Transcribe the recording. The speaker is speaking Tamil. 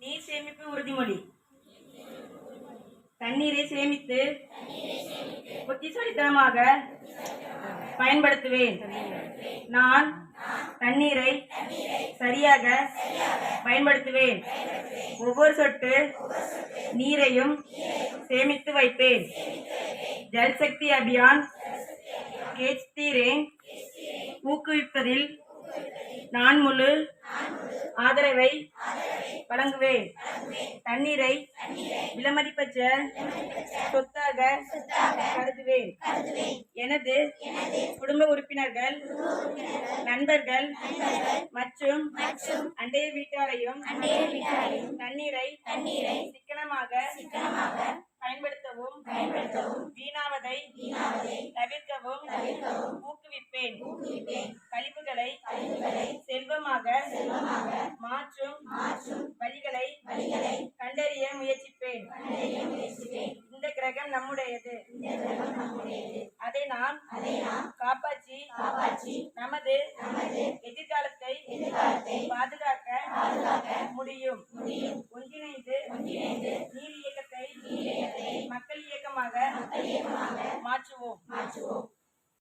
நீர் சேமிப்பு உறுதிமொழி. தண்ணீரை சேமித்து புத்திசாலித்தனமாக பயன்படுத்துவேன். நான் தண்ணீரை சரியாக பயன்படுத்துவேன். ஒவ்வொரு சொட்டு நீரையும் சேமித்து வைப்பேன். ஜல் சக்தி அபியான் கேட்ச் தி ரெயின் ஊக்குவிப்பதில் நான் முழு ஆதரவை வழங்குவேன். தண்ணீரை விலைமதிப்பற்ற சொத்தாக கருதுவேன். எனது குடும்ப உறுப்பினர்கள், நண்பர்கள் மற்றும் அண்டை வீட்டாரையும் தண்ணீரை சிக்கனமாக பயன்படுத்தவும் வீணாவதை தவிர்க்கவும் ஊக்குவிப்பேன். கழிவுகளை செல்வமாக மாற்றும் வழிகளை கண்டறிய முயற்சிப்பேன். இந்த கிரகம் நம்முடையது. அதை நாம் காப்பாற்றி நமது எதிர்காலத்தை பாதுகாக்க முடியும். ஒன்றிணைந்து நீர் இயக்கத்தை மக்கள் இயக்கமாக மாற்றுவோம்.